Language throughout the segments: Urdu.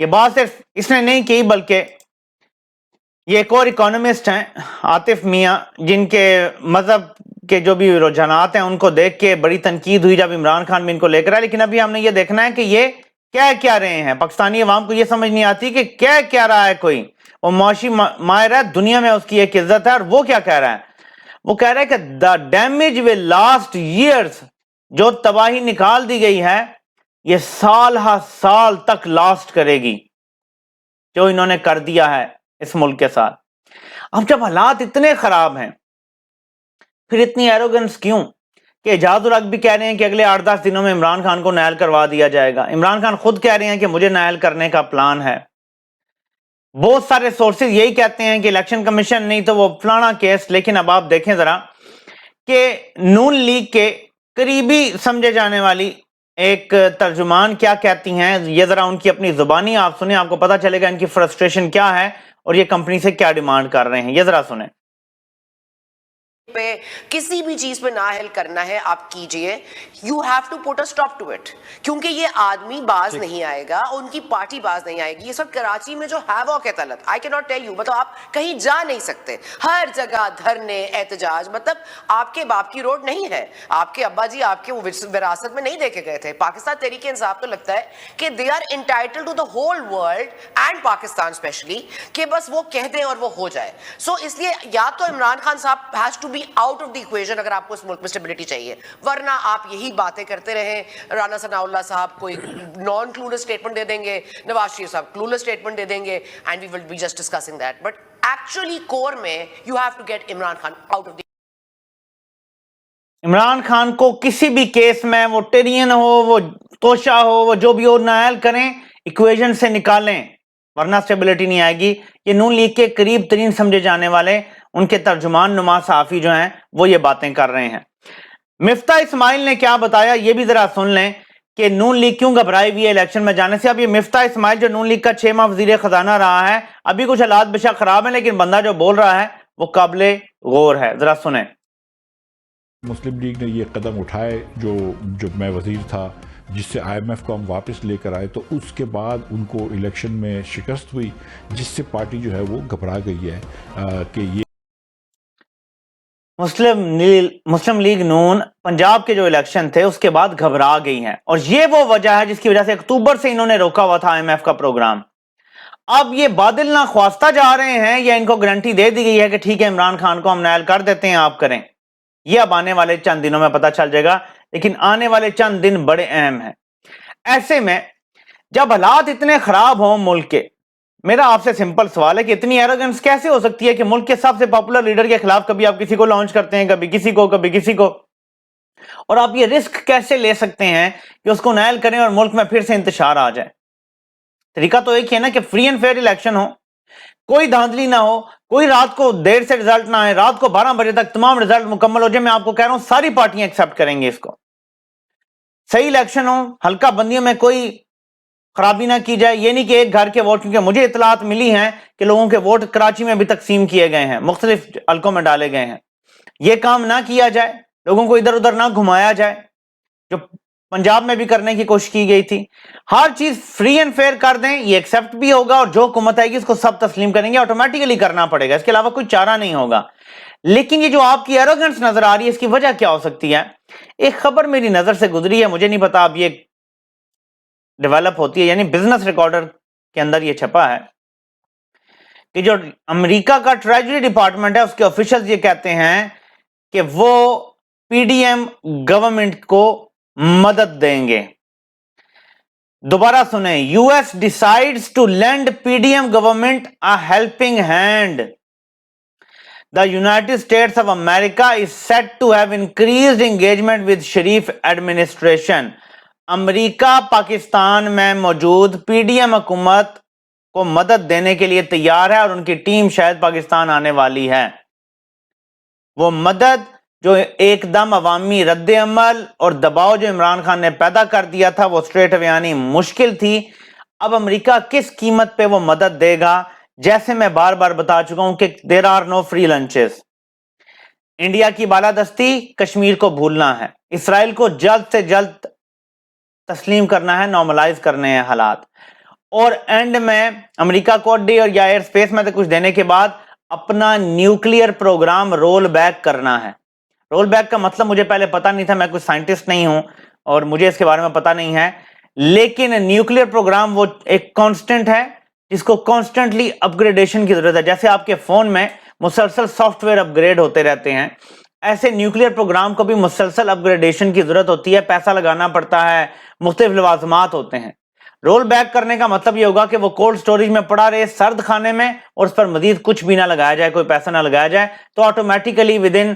یہ بات صرف اس نے نہیں کی بلکہ یہ ایک اور اکانومسٹ ہیں عاطف میاں، جن کے مذہب کے جو بھی رجحانات ہیں ان کو دیکھ کے بڑی تنقید ہوئی جب عمران خان بھی ان کو لے کر آئے، لیکن ابھی ہم نے یہ دیکھنا ہے کہ یہ کیا رہے ہیں. پاکستانی عوام کو یہ سمجھ نہیں آتی کہ کیا رہا ہے. کوئی وہ معاشی ماہر ہے، دنیا میں اس کی ایک عزت ہے، اور وہ کیا کہہ رہا ہے؟ وہ کہہ رہا ہے کہ the damage will last years, جو تباہی نکال دی گئی ہے یہ سال ہا سال تک لاسٹ کرے گی جو انہوں نے کر دیا ہے اس ملک کے ساتھ. اب جب حالات اتنے خراب ہیں پھر اتنی ایروگنس کیوں کہ اعجاز الحق بھی کہہ رہے ہیں کہ اگلے 8-10 دنوں میں عمران خان کو نائل کروا دیا جائے گا. عمران خان خود کہہ رہے ہیں کہ مجھے نائل کرنے کا پلان ہے. بہت سارے سورسز یہی کہتے ہیں کہ الیکشن کمیشن نہیں تو وہ فلانا کیس. لیکن اب آپ دیکھیں ذرا کہ نون لیگ کے قریبی سمجھے جانے والی ایک ترجمان کیا کہتی ہیں، یہ ذرا ان کی اپنی زبانی آپ سنیں، آپ کو پتا چلے گا ان کی فرسٹریشن کیا ہے اور یہ کمپنی سے کیا ڈیمانڈ کر رہے ہیں. یہ ذرا سنیں. پہ کسی بھی چیز پہ نااہل کرنا ہے آپ کیجئے. You have to put a stop to it, کیونکہ یہ آدمی باز نہیں آئے گا، ان کی پارٹی باز نہیں آئے گی. یہ سب کراچی میں جو ہیوک ہے طلعت، آئی کی ناٹ ٹیل یو، مطلب آپ کہیں جا نہیں سکتے، ہر جگہ دھرنے احتجاج. مطلب آپ کے باپ کی روڈ نہیں ہے، آپ کے ابا جی آپ کے وراثت میں نہیں دیکھے گئے تھے. پاکستان تحریک انصاف تو لگتا ہے کہ they are entitled to the whole world and Pakistan especially, کہ بس وہ کہہ دیں اور وہ ہو جائے. سو اس لیے یا تو عمران خان صاحب has to out of the equation اگر آپ کو اس ملک میں اسٹیبلٹی چاہیے، ورنہ آپ یہی باتیں کرتے رہیں. رانا ثناء اللہ صاحب کوئی نان کلولیس اسٹیٹمنٹ دے دیں گے، نواز شریف صاحب کلولیس اسٹیٹمنٹ دے دیں گے، and we will be just discussing that. But actually کور میں you have to get Imran Khan out of the. Imran Khan کو کسی بھی کیس میں، وہ ٹیرین ہو، وہ توشہ ہو، وہ جو بھی ہو، نائل کریں، ایکویشن سے نکالیں، ورنہ اسٹیبلٹی نہیں آئے گی. یہ نون لیگ کے قریب ترین سمجھے جانے والے ان کے ترجمان نما صحافی جو ہیں وہ یہ باتیں کر رہے ہیں. مفتاح اسماعیل نے کیا بتایا یہ بھی ذرا سن لیں کہ نون لیگ کیوں گھبرائی ہوئی ہے الیکشن میں جانے سے. اب یہ مفتاح اسماعیل جو نون لیگ کا 6 ماہ وزیر خزانہ رہا ہے، ابھی کچھ حالات بے شک خراب ہیں لیکن بندہ جو بول رہا ہے وہ قابل غور ہے. ذرا سنیں. مسلم لیگ نے یہ قدم اٹھائے جو میں وزیر تھا، جس سے آئی ایم ایف کو ہم واپس لے کر آئے، تو اس کے بعد ان کو الیکشن میں شکست ہوئی، جس سے پارٹی جو ہے وہ گھبرا گئی ہے کہ یہ مسلم لیگ نون پنجاب کے جو الیکشن تھے اس کے بعد گھبرا گئی ہیں، اور یہ وہ وجہ ہے جس کی وجہ سے اکتوبر سے انہوں نے روکا ہوا تھا آئی ایم ایف کا پروگرام. اب یہ بادل نہ خواستہ جا رہے ہیں یا ان کو گارنٹی دے دی گئی ہے کہ ٹھیک ہے عمران خان کو ہم نائل کر دیتے ہیں، آپ کریں. یہ اب آنے والے چند دنوں میں پتہ چل جائے گا، لیکن آنے والے چند دن بڑے اہم ہیں. ایسے میں جب حالات اتنے خراب ہوں ملک کے، میرا آپ سے سمپل سوال ہے کہ اتنی ایروگنس کیسے ہو سکتی ہے کہ ملک کے سب سے پاپولر لیڈر کے خلاف کبھی آپ کسی کو لانچ کرتے ہیں، کبھی کسی کو، اور آپ یہ رسک کیسے لے سکتے ہیں کہ اس کو نائل کریں اور ملک میں پھر سے انتشار آ جائے. طریقہ تو ایک ہی ہے نا کہ فری اینڈ فیئر الیکشن ہو، کوئی دھاندلی نہ ہو، کوئی رات کو دیر سے رزلٹ نہ آئے، رات کو 12 بجے تک تمام رزلٹ مکمل ہو جائے. میں آپ کو کہہ رہا ہوں ساری پارٹیاں ایکسپٹ کریں گے اس کو. صحیح الیکشن ہو، حلقہ بندیوں میں کوئی خرابی نہ کی جائے. یہ نہیں کہ ایک گھر کے ووٹ، کیونکہ مجھے اطلاعات ملی ہیں کہ لوگوں کے ووٹ کراچی میں بھی تقسیم کیے گئے ہیں، مختلف حلقوں میں ڈالے گئے ہیں. یہ کام نہ کیا جائے، لوگوں کو ادھر ادھر نہ گھمایا جائے، جو پنجاب میں بھی کرنے کی کوشش کی گئی تھی. ہر چیز فری اینڈ فیئر کر دیں، یہ ایکسپٹ بھی ہوگا، اور جو حکومت آئے گی اس کو سب تسلیم کریں گے. آٹومیٹیکلی کرنا پڑے گا، اس کے علاوہ کوئی چارہ نہیں ہوگا. لیکن یہ جو آپ کی ایروگنس نظر آ رہی ہے، اس کی وجہ کیا ہو سکتی ہے؟ ایک خبر میری نظر سے گزری ہے، مجھے نہیں پتا اب یہ ڈیولپ ہوتی ہے، یعنی بزنس ریکارڈر کے اندر یہ چھپا ہے کہ جو امریکہ کا ٹریجری ڈپارٹمنٹ ہے اس کے آفیشلز یہ کہتے ہیں کہ وہ پی ڈی ایم گورنمنٹ کو مدد دیں گے. دوبارہ سنیں، U S decides to lend P D M government a helping hand. The United States of America is said to have increased engagement with Sharif administration. امریکہ پاکستان میں موجود پی ڈی ایم حکومت کو مدد دینے کے لیے تیار ہے، اور ان کی ٹیم شاید پاکستان آنے والی ہے. وہ مدد جو ایک دم عوامی رد عمل اور دباؤ جو عمران خان نے پیدا کر دیا تھا وہ اسٹریٹ اوے آنی مشکل تھی. اب امریکہ کس قیمت پہ وہ مدد دے گا؟ جیسے میں بار بار بتا چکا ہوں کہ there are no free lunches. India کی بالادستی، کشمیر کو بھولنا ہے، اسرائیل کو جلد سے جلد تسلیم کرنا ہے، نارملائز کرنے ہیں حالات، اور اینڈ میں امریکہ کو ڈے اور یا ایئر اسپیس میں تو کچھ دینے کے بعد اپنا نیوکلیئر پروگرام رول بیک کرنا ہے. رول بیک کا مطلب مجھے پہلے پتا نہیں تھا, میں کوئی سائنٹسٹ نہیں ہوں اور مجھے اس کے بارے میں پتا نہیں ہے, لیکن نیوکلیئر پروگرام وہ ایک کانسٹنٹ ہے جس کو کانسٹنٹلی اپ گریڈیشن کی ضرورت ہے. جیسے آپ کے فون میں مسلسل سافٹ ویئر اپ گریڈ ہوتے رہتے ہیں, ایسے نیوکلیئر پروگرام کو بھی مسلسل اپ گریڈیشن کی ضرورت ہوتی ہے, پیسہ لگانا پڑتا ہے, مختلف لوازمات ہوتے ہیں. رول بیک کرنے کا مطلب یہ ہوگا کہ وہ کولڈ سٹوریج میں پڑا رہے سرد خانے میں اور اس پر مزید کچھ بھی نہ لگایا جائے, کوئی پیسہ نہ لگایا جائے, تو automatically with in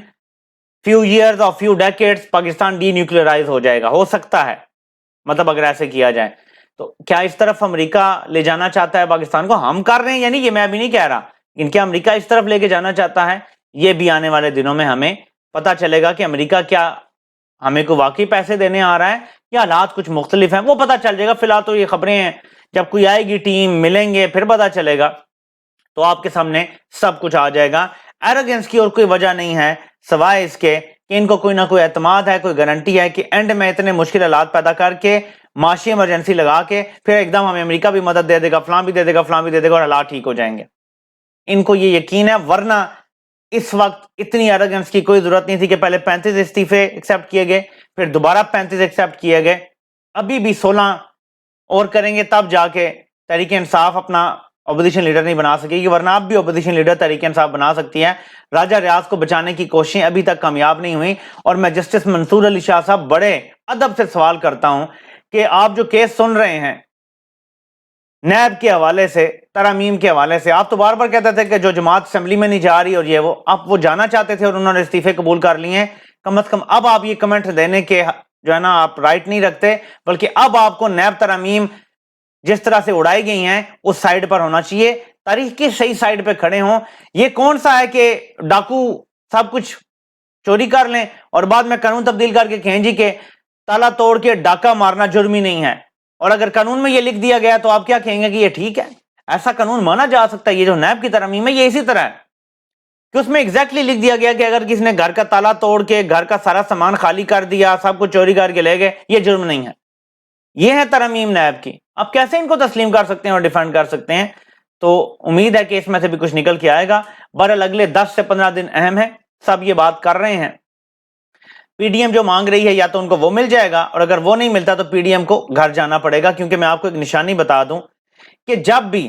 few years or few decades Pakistan denuclearize ہو جائے گا. ہو سکتا ہے, مطلب اگر ایسے کیا جائے تو. کیا اس طرف امریکہ لے جانا چاہتا ہے پاکستان کو؟ ہم کر رہے ہیں یعنی, یہ میں ابھی نہیں کہہ رہا, لیکن کیا امریکہ اس طرف لے کے جانا چاہتا ہے؟ یہ بھی آنے والے دنوں میں ہمیں پتا چلے گا کہ امریکہ کیا ہمیں کو واقعی پیسے دینے آ رہا ہے یا حالات کچھ مختلف ہیں, وہ پتا چل جائے گا. فی الحال تو یہ خبریں ہیں, جب کوئی آئے گی ٹیم, ملیں گے, پھر پتا چلے گا, تو آپ کے سامنے سب کچھ آ جائے گا. ایروگنس کی اور کوئی وجہ نہیں ہے سوائے اس کے کہ ان کو کوئی نہ کوئی اعتماد ہے, کوئی گارنٹی ہے کہ اینڈ میں اتنے مشکل حالات پیدا کر کے معاشی ایمرجنسی لگا کے پھر ایک دم ہمیں امریکہ بھی مدد دے دے گا, فلاں بھی دے دے گا, فلاں بھی دے دے گا اور حالات ٹھیک ہو جائیں گے. ان کو یہ یقین ہے, ورنہ اس وقت اتنی ایروگنس کی کوئی ضرورت نہیں تھی کہ پہلے 35 استعفے ایکسیپٹ کیے گئے, پھر دوبارہ 35 ایکسیپٹ کیے گئے, ابھی بھی 16 اور کریں گے تب جا کے تحریک انصاف اپنا اپوزیشن لیڈر نہیں بنا سکے گی, ورنہ اب بھی اپوزیشن لیڈر تحریک انصاف بنا سکتی ہے. راجہ ریاض کو بچانے کی کوششیں ابھی تک کامیاب نہیں ہوئی, اور میں جسٹس منصور علی شاہ صاحب بڑے ادب سے سوال کرتا ہوں کہ آپ جو کیس سن رہے ہیں نیب کے حوالے سے, ترامیم کے حوالے سے, آپ تو بار بار کہتے تھے کہ جو جماعت اسمبلی میں نہیں جا رہی اور یہ وہ, آپ وہ جانا چاہتے تھے اور انہوں نے استعفے قبول کر لیے ہیں. کم از کم اب آپ یہ کمنٹ دینے کے جو ہے نا آپ رائٹ نہیں رکھتے, بلکہ اب آپ کو نیب ترامیم جس طرح سے اڑائی گئی ہیں اس سائیڈ پر ہونا چاہیے, تاریخ کی صحیح سائیڈ پہ کھڑے ہوں. یہ کون سا ہے کہ ڈاکو سب کچھ چوری کر لیں اور بعد میں قانون تبدیل کر کے کہیں جی کہ تالا توڑ کے ڈاکہ مارنا جرم ہی نہیں ہے, اور اگر قانون میں یہ لکھ دیا گیا تو آپ کیا کہیں گے کہ یہ ٹھیک ہے, ایسا قانون مانا جا سکتا ہے؟ یہ جو نیب کی ترامیم ہے یہ اسی طرح ہے کہ اس میں ایگزیکٹلی لکھ دیا گیا کہ اگر کسی نے گھر کا تالا توڑ کے گھر کا سارا سامان خالی کر دیا, سب کچھ چوری کر کے لے گئے, یہ جرم نہیں ہے. یہ ہے ترامیم نیب کی. اب کیسے ان کو تسلیم کر سکتے ہیں اور ڈیفینڈ کر سکتے ہیں؟ تو امید ہے کہ اس میں سے بھی کچھ نکل کے آئے گا. بہرحال اگلے 10 سے 15 دن اہم ہے, سب یہ بات کر رہے ہیں. پی ڈی ایم جو مانگ رہی ہے یا تو ان کو وہ مل جائے گا, اور اگر وہ نہیں ملتا تو پی ڈی ایم کو گھر جانا پڑے گا. کیونکہ میں آپ کو ایک نشانی بتا دوں کہ جب بھی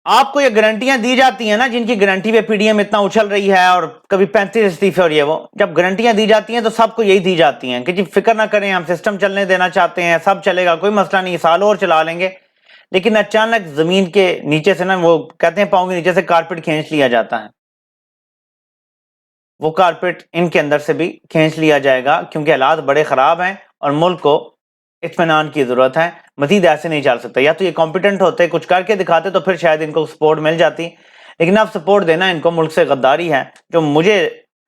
آپ کو یہ گارنٹیاں دی جاتی ہیں نا, جن کی گارنٹی پہ پی ڈی ایم اتنا اچھل رہی ہے, اور کبھی 35 استعفے اور یہ وہ, جب گارنٹیاں دی جاتی ہیں تو سب کو یہی دی جاتی ہیں کہ جی فکر نہ کریں, ہم سسٹم چلنے دینا چاہتے ہیں, سب چلے گا, کوئی مسئلہ نہیں, سال اور چلا لیں گے. لیکن اچانک زمین کے نیچے سے نا, وہ کہتے ہیں پاؤں کے نیچے سے کارپیٹ کھینچ لیا جاتا ہے. وہ کارپیٹ ان کے اندر سے بھی کھینچ لیا جائے گا, کیونکہ حالات بڑے خراب ہیں اور ملک کو اطمینان کی ضرورت ہے. مزید ایسے نہیں چل سکتا. یا تو یہ کمپیٹنٹ ہوتے, کچھ کر کے دکھاتے تو پھر شاید ان کو سپورٹ مل جاتی, لیکن اب سپورٹ دینا ان کو ملک سے غداری ہے, جو مجھے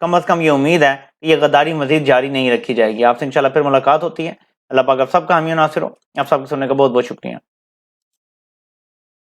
کم از کم یہ امید ہے کہ یہ غداری مزید جاری نہیں رکھی جائے گی. آپ سے انشاءاللہ پھر ملاقات ہوتی ہے. اللہ پاک آپ سب کا حامی و ناصر ہو. آپ سب کو سننے کا بہت بہت شکریہ.